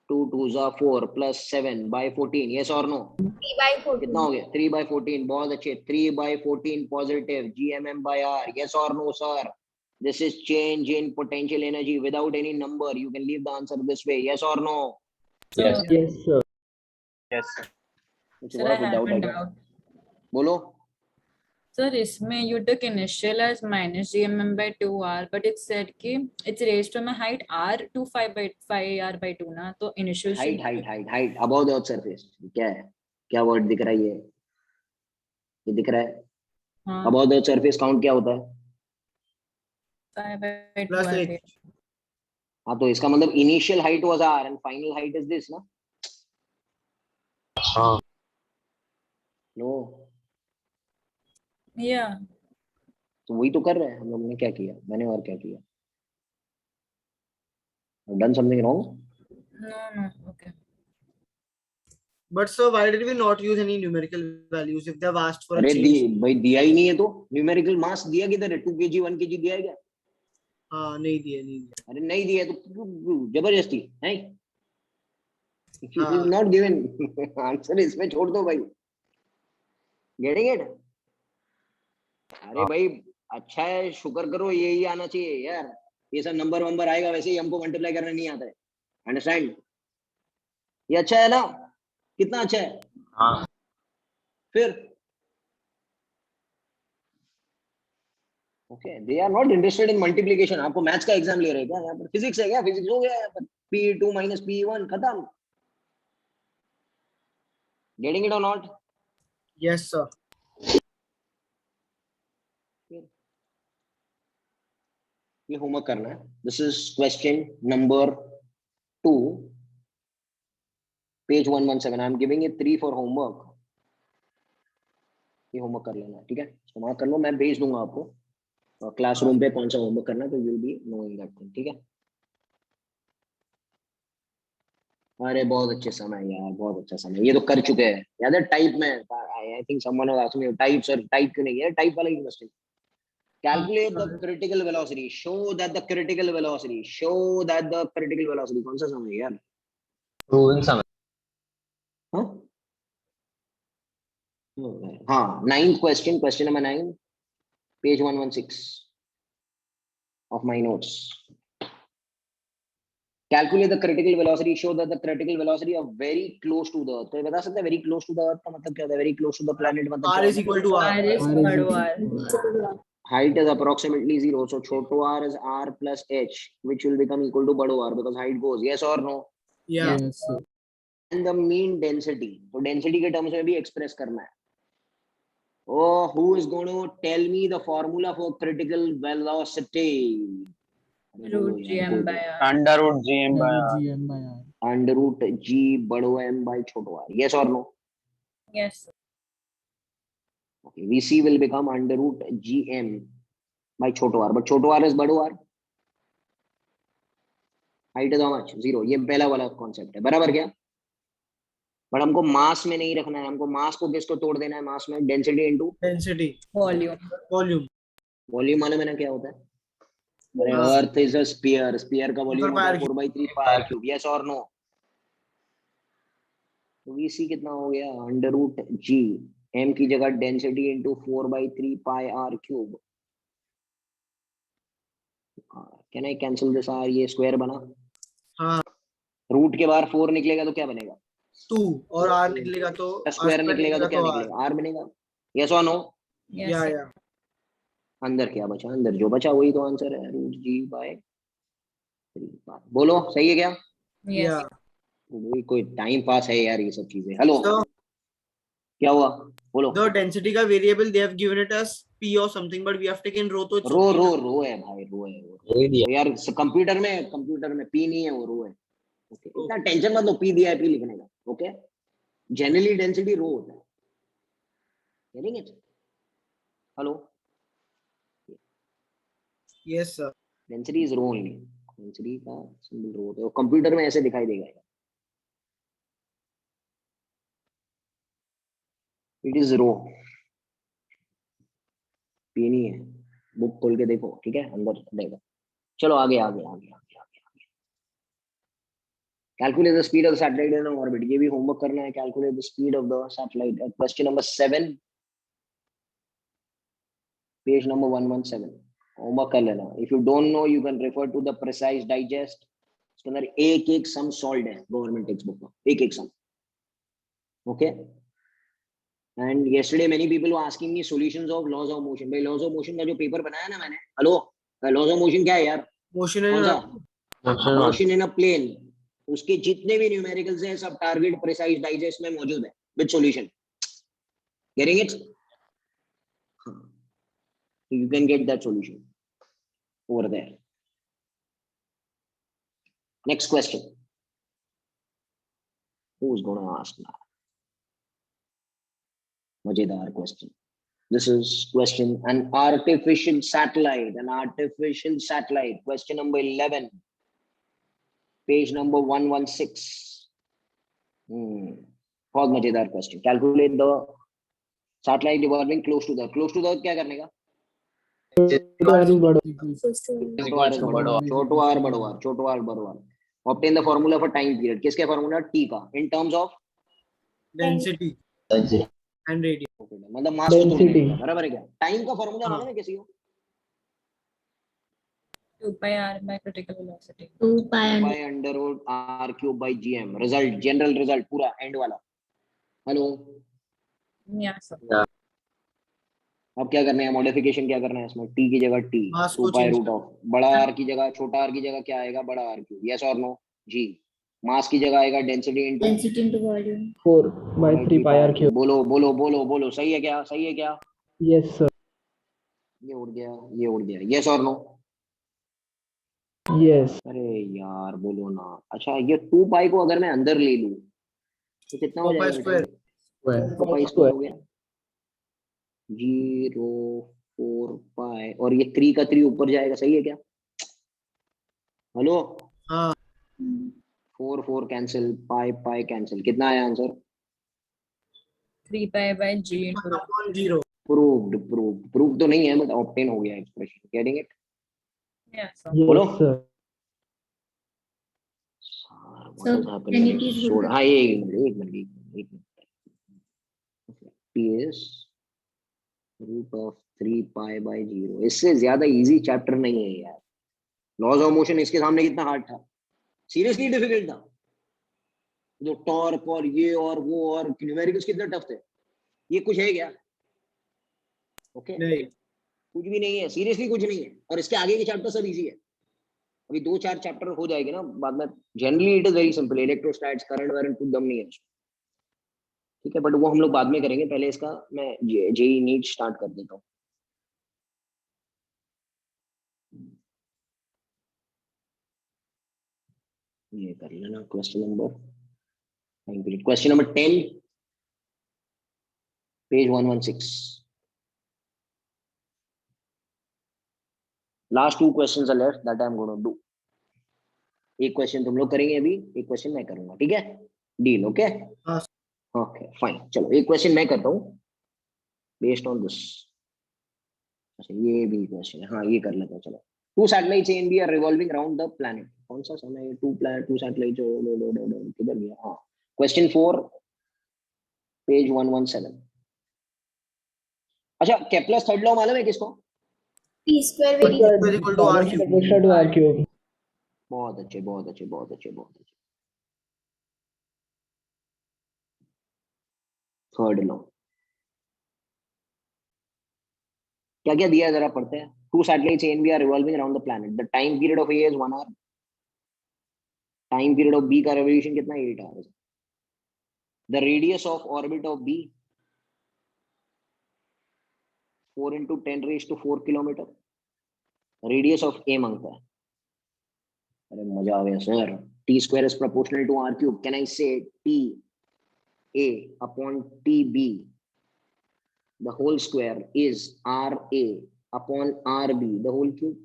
2 2s 4 प्लस 7/14। यस और नो? 3/14. कितना हो गया? 3/14। बहुत अच्छे, 3/14 पॉजिटिव GMM/r। यस और no sir? This is change in potential energy without any number. You can leave the answer this way. Yes or no? Yes. Yes, sir. Yes. कुछ Sir, हुआ? I कुछ have doubt a है क्या? doubt. बोलो। Sir, इसमें you took initial as -GMM/2r, but it said कि it's raised from a height r to 5r/2 ना, तो initial should height above the earth surface। क्या है? क्या वर्ड दिख रहा है? ये दिख रहा है हाँ above the earth surface। Count क्या होता है? 5/2 Plus r H. हाँ, तो इसका मतलब initial height was r and final height is this ना। हाँ। No, yeah. तो वही तो कर रहे हैं हम लोग ने। क्या किया मैंने और क्या किया? Done something wrong? No, okay. But sir, why did we not use any numerical values if they have asked for a अरे change? भाई दिया ही नहीं है तो न्यूमेरिकल मास दिया किधर है? 2 kg 1 kg दिया है क्या? हाँ नहीं दिया। अरे नहीं दिया है तो जबरदस्ती है। इट हाँ। Is not given. आंसर इसमें छोड़ दो भाई। Getting it? अरे भाई अच्छा है, शुक्र करो, यही आना चाहिए यार। ये सब नंबर वंबर आएगा, वैसे ही हमको मल्टीप्लाई करना नहीं आता है। अंडरस्टैंड? ये अच्छा है ना? कितना अच्छा है? हाँ। फिर okay, they are not interested in multiplication. आपको मैथ्स का एग्जाम ले रहे हैं क्या? यहाँ पर फिजिक्स है क्या? फिजिक्स हो गया यहाँ पर। PE2 माइनस PE1 खत्म। Getting it or not? Yes sir. ये होमवर्क करना है। This is question number 2, page 117। I am giving it 3 for homework. ये होमवर्क कर लेना, ठीक है? तो वहां कर लो, मैं भेज दूंगा आपको क्लासरूम पे कौन सा होमवर्क करना है, तो you will be knowing that thing, ठीक है? अरे बहुत अच्छे समय यार, बहुत अच्छा समय। ये तो कर चुके हैं, याद है टाइप में? I think someone was asking me types, और टाइप क्यों नहीं है? टाइप वाला ही question. Calculate the critical velocity, show that the critical velocity, show that the critical velocity. कौन सा समय यार? प्रूविंग समय। हाँ, 9th question, question number 9, page 116 of my notes. Calculate the critical velocity, show that the critical velocity of very close to the earth। तो ये बता सकते हैं very close to the earth का मतलब क्या होता है? very close to the planet मतलब R क्या is होता है? equal to R. r is बड़ो r. Height is approximately 0, so छोटो r is r plus h, which will become equal to बड़ो r because height goes। yes or no? Yeah. Yes, sir. And the mean density, तो density के terms में भी express करना है। Oh, who is going to tell me the formula for critical velocity? Root GM/r. Under root GM by R. GM by R. Under root g बड़ो m by छोटो r। yes or no? Yes. Okay, VC will become under root gm by छोटो r, but छोटो r is बड़ो r. Height is how much? 0. ये पहला वाला concept है, बराबर क्या? बट हमको मास में नहीं रखना है, हमको मास को किसको तोड़ देना है? मास में density into density volume. Volume. Volume मालूम है ना क्या होता है? अरे हाँ. Earth is a sphere, sphere का वॉल्यूम होता है 4/3 पाई क्यूब. यस और नो? तो वीसी कितना हो गया? अंडर रूट जी एम की जगह density into 4/3 pi R cube. Can I cancel this R? ये स्क्वायर बना. हाँ. रूट के बाहर 4 निकलेगा तो क्या बनेगा? 2 और r निकलेगा तो स्क्वायर निकलेगा तो क्या निकलेगा? आर बनेगा. यस और नो? या अंदर क्या बचा? अंदर जो बचा वही तो आंसर है, रूट जी बाय 3. बोलो सही है क्या? या. वही कोई टाइम पास है यार ये सब चीजें. हेलो So क्या हुआ? बोलो. the density का variable they have given it as p or something, but we have taken rho, तो it's रो okay. रो रो है भाई, रो है. दे दिया. तो यार कंप्यूटर में पी नहीं है, वो रो है. ओके, इतना टेंशन मत लो, पी दिया है पी लिखने का. ओके, जनरली डेंसिटी रो होता है. Getting it? Hello, Yes sir. Density is rho only. Density का सिंबल रो होता है, कंप्यूटर में ऐसे दिखाई देगा. इट इज रो, पी नहीं है. बुक खोल के देखो, ठीक है, अंदर देगा. चलो आगे आगे आगे आगे आगे आगे. Calculate the speed of the satellite in orbit. ये भी होमवर्क करना है. Calculate the speed of the satellite. Question number 7, page number 117. Homework कर लेना. If you don't know you can refer to the precise digest. इसके अंदर एक एक सम सॉल्व है गवर्नमेंट टेक्स्ट बुक में, एक एक sum. Okay. And yesterday many people were asking me solutions of laws of motion. भाई laws of motion का जो पेपर बनाया ना मैंने, हेलो, laws of motion क्या है यार? Motion कौन in सा? Motion on. Motion in a plane. उसके जितने भी न्यूमेरिकल्स हैं सब टारगेट प्रिसाइज डाइजेस्ट में मौजूद है with solution. Getting it? So you can get that solution over there. Next question. Who's going to ask now? Majedar question. This is question. An artificial satellite. An artificial satellite. Question number 11. Page number 116. बहुत मजेदार question. Calculate the satellite revolving close to the. Close to the क्या करने का? छोटो r बड़ो r. Obtain the formula for time period. किसके formula? T का. In terms of density and radius. मतलब मास को तोड़ने Density. का, बराबर है क्या? टाइम का फॉर्मूला मालूम है किसी को? 2 pi r by critical velocity. 2 pi by under root r cube by gm. Result, general result पूरा एंड वाला. Hello, Yeah, sir. अब क्या करना है? मॉडिफिकेशन क्या करना है इसमें? टी की जगह टी, मास 2 को पाई change रूट ऑफ बड़ा आर की जगह छोटा आर की जगह क्या आएगा? बड़ा आर क्यूब. यस और नो? जी. मास की जगह आएगा density into density into volume. 4/3 pi r cube. बोलो बोलो बोलो बोलो. सही है क्या? सही है क्या? Yes sir. ये उड़ गया, ये उड़ गया. यस और नो? Yes. अरे यार बोलो ना. अच्छा, ये 2 पाई को अगर मैं अंदर ले लूं तो कितना हो 4 pi जाएगा? square. Square. 2 पाई स्क्वायर हो गया. 0 4 पाई और ये 3 का 3 ऊपर जाएगा. सही है क्या? हेलो, हाँ. 4 4 कैंसिल, पाई पाई कैंसिल. कितना आया answer? 3 pi by g into 0. Proved तो नहीं है बट ऑब्टेन हो गया expression. Getting it? yeah, sir. बोलो. Yes sir. What is happening? then it is So, good. हाँ एक minute. P is root of 3 pi by 0. इससे ज्यादा इजी चैप्टर नहीं है यार. लॉज ऑफ मोशन इसके सामने कितना हार्ड था? सीरियसली डिफिकल्ट था. जो टॉर्क और ये और वो और न्यूमेरिकल्स कितने टफ थे. ये कुछ है क्या? ओके, नहीं. कुछ भी नहीं है. सीरियसली कुछ नहीं है. और इसके आगे के चैप्टर सब इजी है. अभी 2-4 चैप्टर हो जाएंगे ना बाद में. Generally it is very simple. Electrostats, current वरंट कुछ दम नहीं है. ठीक है, बट वो हम लोग बाद में करेंगे. पहले इसका मैं जेई नीट स्टार्ट कर देता हूँ. ये कर लेना. Question number 10, page 116. Last 2 questions are left that I am gonna do. एक क्वेश्चन तुम लोग करेंगे अभी, एक क्वेश्चन मैं करूंगा, ठीक है? डील? ओके हाँ. Okay fine. चलो एक क्वेश्चन मैं करता हूँ बेस्ड ऑन दिस. अच्छा ये भी क्वेश्चन है, हाँ ये कर लेते हैं. चलो two satellites A and B are revolving around the planet. कौन सा समय? टू सैटेलाइट्स किधर गया? हाँ क्वेश्चन 4 पेज 117. अच्छा केप्लर्स थर्ड लॉ मालूम है किसको? P square very Square equal to R Direct cube. proportional to R cube. बहुत अच्छे बहुत अच्छे बहुत अच्छे बहुत अच्छे. थर्ड लॉ क्या क्या दिया है जरा पढ़ते हैं. Two satellites A and B are revolving around the planet. The time period of A is 1 hour. Time period of B का रेवोल्यूशन कितना है? 8 hours. The radius of orbit of B 4 into 10⁻⁴ kilometre. Radius of A मांगता है. अरे मजा आ गया sir. T square is proportional to R cube. Can I say T A upon T B the whole square is RA upon RB the whole cube.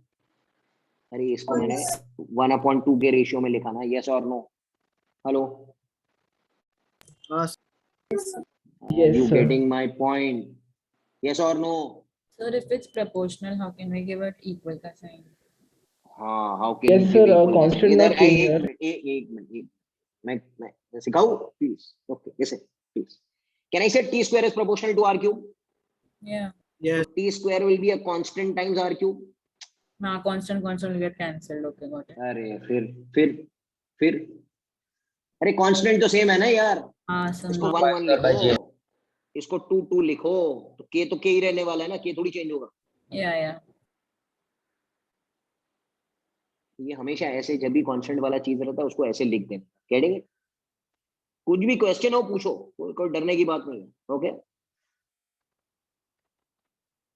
अरे इसको मैंने 1/2 के रेशियो में लिखा ना. yes or no? हेलो हाँ. Yes, you sir. getting my point? yes or no? Sir, if it's proportional, how can we give it equal का sign? हाँ how can Yes, you sir, give equal constant इधर not change, sir. एक minute मैं सिखाऊं please? Okay ऐसे please. can I say t square is proportional to r cube? Yeah. Yes. t square will be a constant times r cube. हाँ, constant will get cancelled. Okay, got it. अरे फिर अरे constant तो same है ना यार. हाँ, इसको some 1 1 लिखो, इसको 2 2 लिखो. तो के ही रहने वाला है ना. के थोड़ी चेंज होगा. yeah. ये हमेशा ऐसे जब भी कांस्टेंट वाला चीज रहता है उसको ऐसे लिख देना. कहेंगे कुछ भी क्वेश्चन हो पूछो, कोई डरने की बात नहीं है. ओके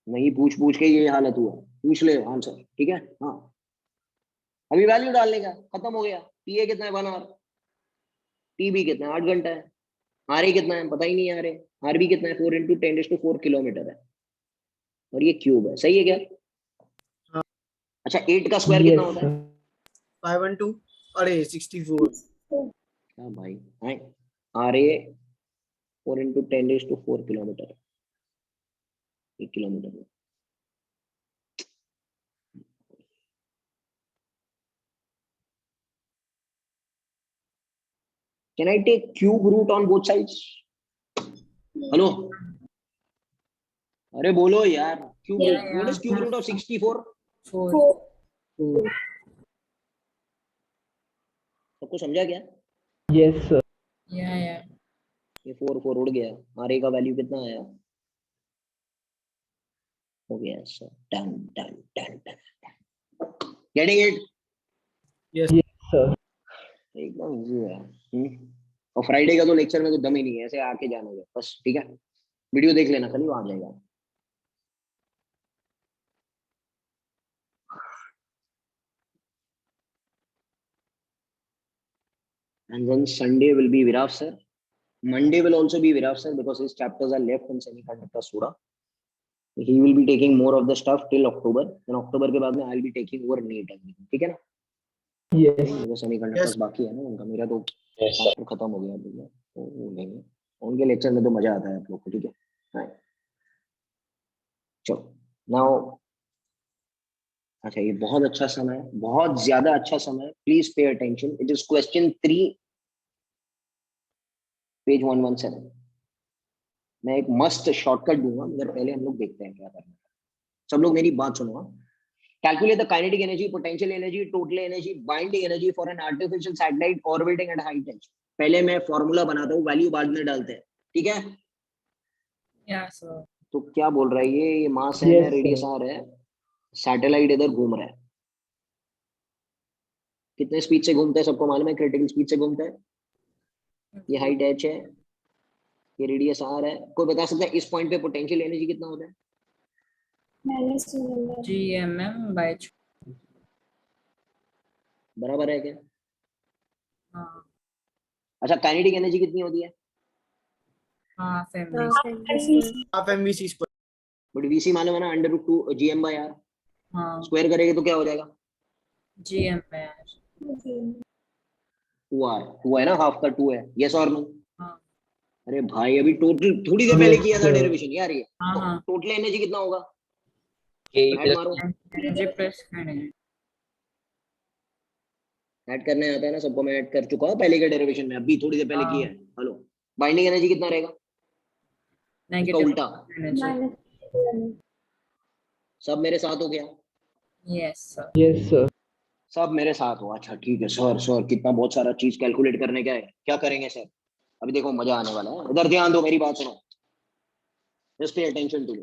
नहीं पूछ के ये हालत हुआ. पूछ ले आंसर, ठीक है? हाँ अभी वैल्यू डालने का खत्म हो गया. टी ए कितना है? 1 आवर. टी बी कितना है? 8 घंटा है. आर ए कितना है? पता ही नहीं. आर बी कितना है? 4 into 10⁻⁴ किलोमीटर है. और ये क्यूब है. सही है क्या? हाँ. अच्छा 8 का स्क्वायर कितना होता है? 512. अरे 64. हाँ भाई R A 4 into 10⁻⁴ kilometre. 1 kilometre में. Can I take cube root on both sides? हेलो अरे बोलो यार. Cube Yeah, root. What is cube root of 64? 4. 4. सबको समझा क्या? Yes, sir. Yeah. ये 4 4 उड़ गया. आर ए का वैल्यू कितना आया? हो गया sir. Done done done done. Getting it? Yes. Yes, sir. एकदम इजी है. और फ्राइडे का तो लेक्चर में तो दम ही नहीं है. ऐसे आके जाने का बस, ठीक है? वीडियो देख लेना खाली, वहां आ जाएगा. And then Sunday will be Virav sir. Monday will also be Virav sir because his chapters are left in semiconductor Sura. He will be taking more of the stuff till October. Then October के बाद में I'll be taking over NEET everything. ठीक है ना? Yes. वो semiconductors Yes. बाकी है ना उनका. मेरा तो Yes, sir. चैप्टर खत्म हो गया भैया. तो वो लेंगे. उनके लेक्चर में तो मजा आता है आप लोग को. ठीक है? हाँ चलो नाउ. अच्छा ये बहुत अच्छा समय है, बहुत ज्यादा अच्छा समय. Please pay attention. It is question 3 page 117. मैं एक मस्त शॉर्टकट दूंगा मगर पहले हम लोग देखते हैं क्या करना है. सब लोग मेरी बात सुनो. Calculate the kinetic energy, potential energy, total energy, binding energy for an artificial satellite orbiting at high tension. पहले मैं फॉर्मूला बनाता हूँ, वैल्यू बाद में डालते हैं. ठीक है? Yeah, sir. तो क्या बोल रहा है ये मास है, Yes, रेडियस sir. आर है, सैटेलाइट इधर घूम रहा है. कितने स्पीड से घूमता है सबको मालूम है? क्रिटिकल स्पीड से घूमता है. ये हाइट h है, ये रेडियस r है. कोई बता सकता है इस पॉइंट पे पोटेंशियल एनर्जी कितना होता है? GMM by 2. बराबर है क्या? हाँ. अच्छा काइनेटिक एनर्जी कितनी होती है? Half mv. Half mvc square. But VC मालूम है ना? √2 gm/r. हाँ स्क्वायर करेंगे तो क्या हो जाएगा? GM by R. 2R, 2 है ना, हाफ का 2 है, यस और नो? हाँ अरे भाई अभी टोटल थोड़ी देर पहले Yes, किया था sir. डेरिवेशन यार ये। हाँ हाँ टोटल एनर्जी कितना होगा? K ऐड plus मारो, energy plus energy. ऐड करने आता है ना सबको, मैं ऐड कर चुका हूँ पहले के डेरिवेशन में, अभी थोड़ी देर पहले हाँ। किया है। हेलो, बाइंडिंग एनर्जी कितना रहेगा? उसका Negative उल्टा। energy. सब मेरे साथ हो गया? Yes sir. Yes, sir. सब मेरे साथ हो, अच्छा ठीक है सर। सर कितना बहुत सारा चीज कैलकुलेट करने का है, क्या करेंगे सर? अभी देखो मजा आने वाला है, इधर ध्यान दो, मेरी बात सुनो, जस्ट पे अटेंशन टू।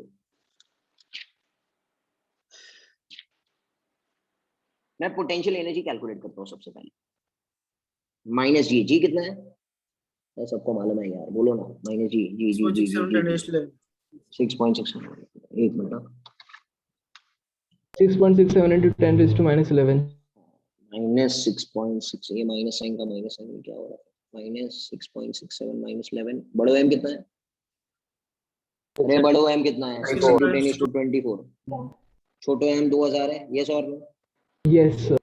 मैं पोटेंशियल एनर्जी कैलकुलेट करता हूँ सबसे पहले। माइनस जी, जी कितना है? ये सबको मालूम है यार, बोलो ना, माइनस जी जी जी जी 6.67 जी 6.6। एक minute, 6.67 into 10 raised to minus 11. -6.6, ये माइनस साइन का माइनस साइन क्या हो रहा है? -6.67 -11, बड़ो एम कितना है? अरे बड़ो एम कितना है? 6 into 10⁻²4। छोटो एम 2000 है, यस और नो? Yes, sir.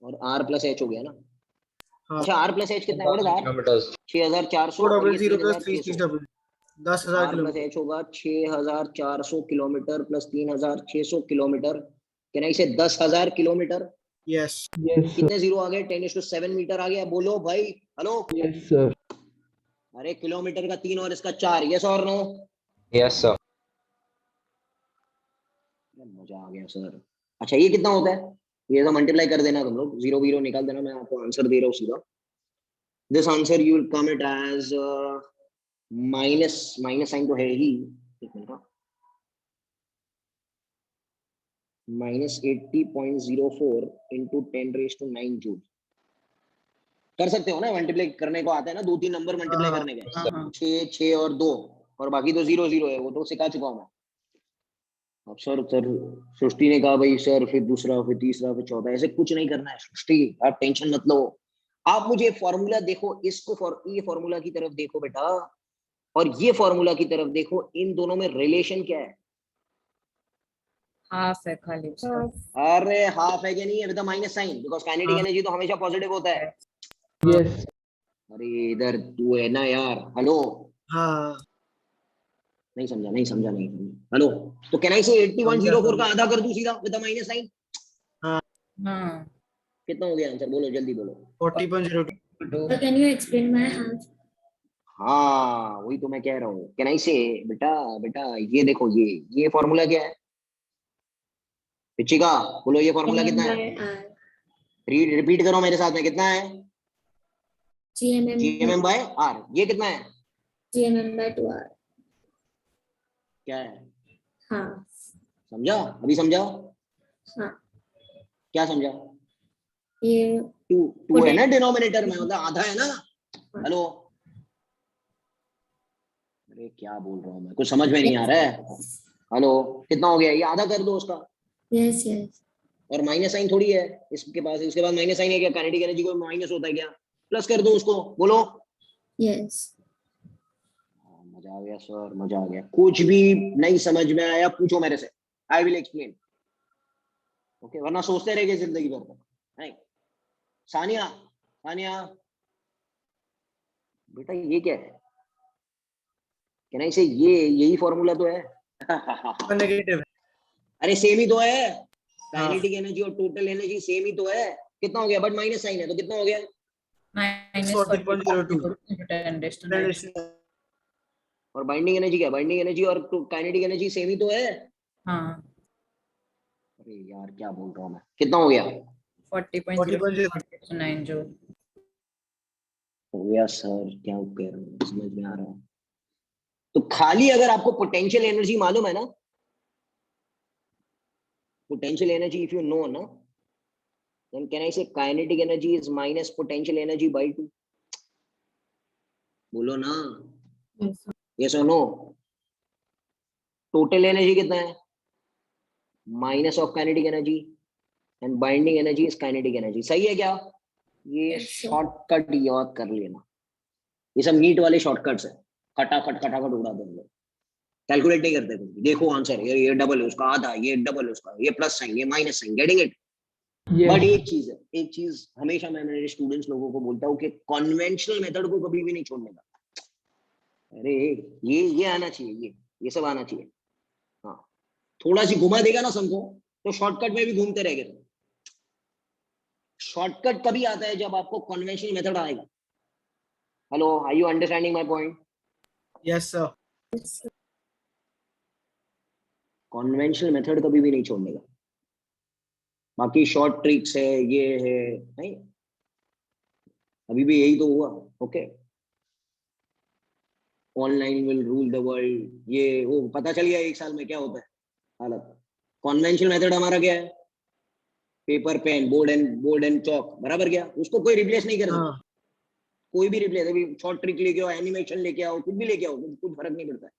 और आर प्लस एच हो गया ना? हाँ अच्छा आर प्लस एच कितना है? बड़े आर kilometers. 6400 और ये 400 plus 3600। 360 10,000 R plus kilometre. H होगा 6400 kilometre plus 3600 kilometre, can I say 10,000 kilometre. Yes Yes, sir. कितने जीरो आ गए? 10⁻7 मीटर आ गया, बोलो भाई। Hello, Yes, sir. अरे किलोमीटर का 3 और इसका 4, यस और नो? Yes, sir. मजा आ गया सर। अच्छा ये कितना होता है? ये तो मल्टीप्लाई कर देना तुम लोग, जीरो जीरो निकाल देना, मैं आपको आंसर दे रहा हूँ सीधा। This answer you will come it as minus, minus sign तो है ही, एक मिनट, -80.04 इंटू 10⁻9 जूल। कर सकते हो ना, मल्टीप्लाई करने को आता है ना, 2-3 नंबर मल्टीप्लाई हाँ, करने के, हाँ हाँ 6 6 और 2, और बाकी तो 0 0 है, वो तो सिखा चुका हूं मैं। अब सर सृष्टि ने कहा भाई सर फिर दूसरा, फिर तीसरा, फिर चौथा, ऐसे कुछ नहीं करना है सृष्टि, आप टेंशन मत लो। आप मुझे फॉर्मूला देखो, ये फॉर्मूला की तरफ देखो बेटा, और ये फॉर्मूला की तरफ देखो, इन दोनों में रिलेशन क्या है? half है खाली उसका. अरे हाफ है कि नहीं है with minus sign, because kinetic हाँ। एनर्जी तो हमेशा पॉजिटिव होता है। Yes. अरे इधर तू है ना यार, हेलो, हाँ नहीं समझा, नहीं समझा, नहीं समझा, हेलो। तो कैन आई से 8104 का आधा कर दूं सीधा विद माइनस साइन? हाँ कितना हो गया आंसर, बोलो जल्दी बोलो। 40.02 So can you explain my half? हाँ वही तो मैं कह रहा हूँ, कैन आई से बेटा, बेटा ये देखो, ये फॉर्मूला क्या है? पिचिका बोलो, ये फॉर्मूला कितना है? by R. रिपीट करो मेरे साथ में, कितना है? GMM GMM by R. ये कितना है? GMM by 2R. क्या है? हाँ समझा? अभी समझा? हाँ क्या समझा? ये टू है ना डिनोमिनेटर में, मतलब आधा है ना। हेलो, अरे क्या बोल रहा हूँ मैं, कुछ समझ में नहीं आ रहा है। हेलो, कितना हो गया? ये आधा कर दो उसका, yes yes और माइनस साइन थोड़ी है इसके पास, इसके बाद माइनस साइन है क्या? काइनेटिक एनर्जी को माइनस होता है क्या? प्लस कर दो उसको, बोलो। yes. मजा आ गया सर, मजा आ गया। कुछ भी नहीं समझ में आया पूछो मेरे से, आई विल एक्सप्लेन, ओके? वरना सोचते रहेंगे जिंदगी भर तक, नहीं? सानिया, सानिया बेटा ये क्या है? कहना इसे, ये यही फॉर्मूला तो है। नेगेटिव अरे सेम ही तो है, हाँ काइनेटिक एनर्जी और टोटल एनर्जी सेम ही तो है। कितना हो गया? बट माइनस साइन है तो कितना हो गया? -40.02 10⁻9. और बाइंडिंग एनर्जी क्या? बाइंडिंग एनर्जी और काइनेटिक एनर्जी सेम ही तो है। हाँ अरे यार क्या बोल रहा हूँ मैं, कितना हो गया? 40.09 जूल. हो गया सर, क्या कह रहा हूँ समझ में आ रहा है? तो खाली अगर आपको पोटेंशियल एनर्जी मालूम है ना, potential energy if you know na, then can I say kinetic energy is minus potential energy by 2? बोलो ना, yes or no? total energy कितना है? minus of kinetic energy, and binding energy is kinetic energy. सही है क्या? ये shortcut याद कर लेना, ये सब नीट वाले शॉर्टकट्स है, खटाखट खटाखट उड़ा देंगे। कैलकुलेट नहीं करते कुछ भी। देखो आंसर, ये डबल है उसका आधा, ये डबल है उसका, ये प्लस साइन, ये minus sign, getting it. But एक चीज है, एक चीज हमेशा मैं मेरे स्टूडेंट्स लोगों को बोलता हूँ कि कॉन्वेंशनल मेथड को कभी भी नहीं छोड़ने का। अरे ये आना चाहिए, ये सब आना चाहिए। हाँ, थोड़ा सी घुमा देगा ना सबको तो शॉर्टकट में भी घूमते रहेंगे। तो शॉर्टकट कभी आता है जब आपको कन्वेंशनल मेथड आएगा। Hello, are you understanding my point? Yes, sir. Conventional method कभी भी नहीं छोड़ने का। बाकी शॉर्ट ट्रिक्स है, ये है नहीं, अभी भी यही तो हुआ। Okay, online will rule the world, ये वो पता चल गया एक साल में क्या होता है हालत। कन्वेंशनल मेथड हमारा क्या है? पेपर पेन, बोर्ड एंड चौक, बराबर क्या? उसको कोई रिप्लेस नहीं कर सकता। हाँ, कोई भी रिप्लेस, अभी शॉर्ट ट्रिक लेके आओ, एनिमेशन लेके आओ, कुछ भी लेके आओ, कुछ फर्क नहीं पड़ता है,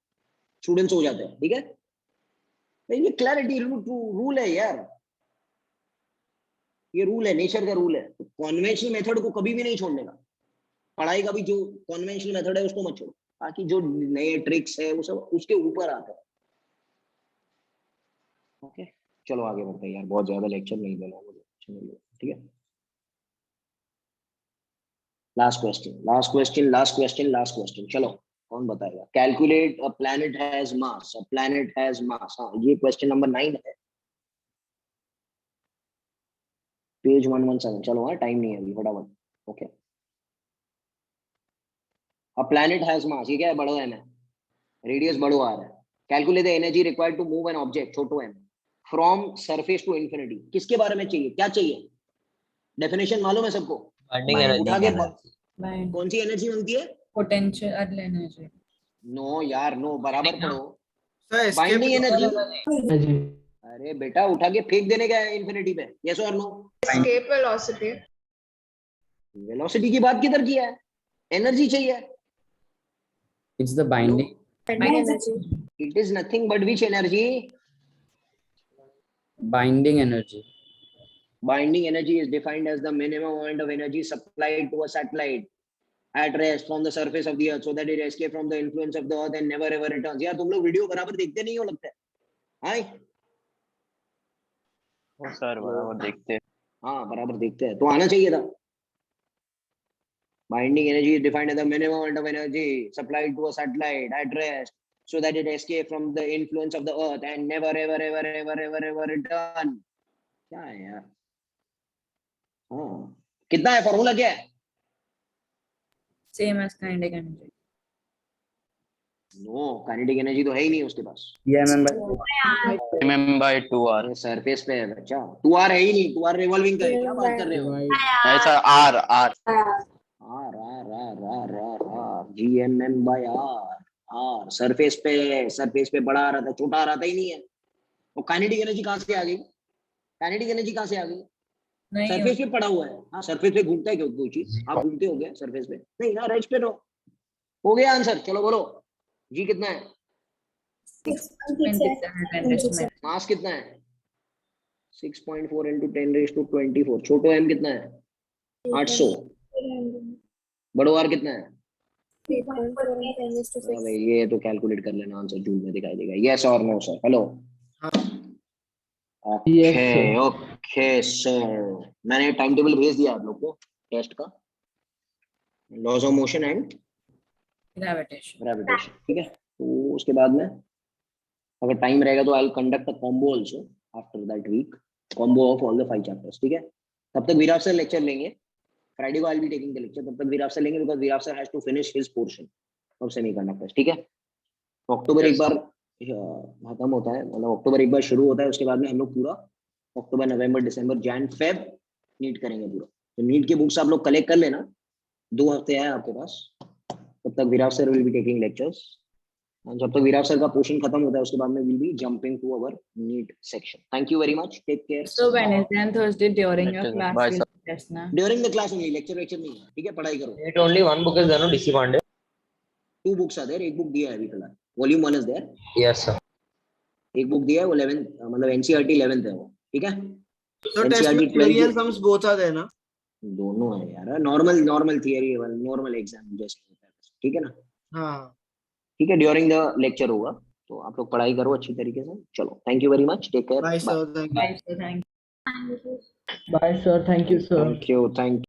स्टूडेंट्स हो जाते हैं। ठीक है, ये क्लैरिटी रूल है यार, ये रूल है, नेचर का रूल है। तो कन्वेंशनल मेथड को कभी भी नहीं छोड़ने का। पढ़ाई का भी जो कन्वेंशनल मेथड है उसको मत छोड़ो, बाकी जो नए ट्रिक्स है वो सब उसके ऊपर आता है। ओके, चलो आगे बढ़ते हैं यार, बहुत ज्यादा लेक्चर नहीं देना मुझे। चलो, ठीक है, लास्ट क्वेश्चन। चलो, कौन बताएगा? कैलकुलेट अ प्लैनेट हैज मास, हाँ, ये क्वेश्चन नंबर 9 है, पेज 117। चलो हाँ, टाइम नहीं है अभी, फटाफट। ओके, अ प्लैनेट हैज मास, ये क्या है? बड़ो एम है, रेडियस बड़ो आर है। Calculate the energy required to move an object, छोटो M, from surface to infinity. किसके बारे में चाहिए, क्या चाहिए? डेफिनेशन मालूम है सबको? Binding उठा के energy. कौन सी एनर्जी बनती है? Potential energy. नो यार, नो, बराबर पढ़ो। sir, escape binding energy. energy. अरे बेटा, उठा के फेंक देने का है इंफिनिटी पे, यस और नो? escape velocity. वेलोसिटी की बात किधर किया है? एनर्जी चाहिए। It's the binding. Binding energy. It is nothing but which energy? Binding energy. Binding energy is defined as the minimum amount of energy supplied to a satellite at rest from the surface of the earth so that it escapes from the influence of the earth and never ever returns. यार तुम लोग video बराबर देखते नहीं हो लगता है, हाय? वो सर बराबर देखते हैं। हाँ, बराबर देखते हैं, तो आना चाहिए था। Binding energy is defined as the minimum amount of energy supplied to a satellite at rest so that it escapes from the influence of the earth and never ever ever ever ever ever return. क्या है यार? हाँ, कितना है? Formula क्या है? Same as kinetic energy. No, kinetic energy तो है ही नहीं उसके पास। mm by 2r। सरफेस पे है बच्चा, 2r है ही नहीं, 2r रिवॉल्विंग का है, क्या बात कर रहे हो? ऐसा r GMM by r, surface पे बड़ा आ रहा था, छोटा आ रहा था ही नहीं है। वो काइनेटिक एनर्जी कहाँ से आ गई? काइनेटिक एनर्जी कहाँ से आ गई? नहीं सरफेस पे पड़ा हुआ है। हाँ, सरफेस पे घूमता है क्यों कोई चीज? आप घूमते हो गया सरफेस पे? नहीं ना, रेस्ट पे रहो। हो गया आंसर, चलो बोलो, जी कितना है? 6.6 मास कितना है? 6.4 into 10⁻²⁴। छोटो एम कितना है? 800। बड़ो आर कितना है? 3.4 भाई ये तो कैलकुलेट कर लेना, आंसर जूल में दिखाई देगा। यस और no sir? Hello, Yes, okay sir. Okay sir, मैंने टाइम टेबल भेज दिया आप लोग को टेस्ट का, laws of motion and gravitation. Gravitation. ठीक है, तो उसके बाद में अगर टाइम रहेगा तो I will conduct a combo also after that week, combo of all the 5 chapters. ठीक है, तब तक विराट सर लेक्चर लेंगे, फ्राइडे को I will be taking the lecture, तब तक विराट सर लेंगे because Virat sir has to finish his portion of semiconductors. ठीक है, तो अक्टूबर एक बार खत्म होता है, मतलब अक्टूबर एक बार शुरू होता है, उसके बाद में हम लोग पूरा अक्टूबर नवंबर दिसंबर जैन फेब नीट करेंगे पूरा। तो नीट की बुक्स आप लोग कलेक्ट कर लेना, 2 हफ्ते है आपके पास, तब तक Virat sir will be taking lectures. जब तक विराट सर का पोर्शन खत्म होता है उसके बाद में will be jumping to our NEET section. Thank you very much, take care. So Wednesday and Thursday during your Lectures, class bye, will sir. be test ना? During the class only, lecture नहीं है। ठीक है, पढ़ाई करो। It only one book is there, no? DC Pandey. 2 books are there, एक book दिया है अभी फिलहाल, volume 1 is there, Yes, sir. एक बुक दिया है वो 11 मतलब एनसीईआरटी 11th है वो। ठीक है, So test में theory and sums both are there ना? दोनों है यार, नॉर्मल थियरी है, नॉर्मल एग्जाम जैसे होता है, ठीक है ना? हाँ, ठीक है, ड्यूरिंग द लेक्चर होगा, तो आप लोग पढ़ाई करो अच्छी तरीके से। चलो, thank you very much, take care, Bye, sir. Thank you. Bye, sir. Thank you. Bye, sir. Thank you, sir. Thank you.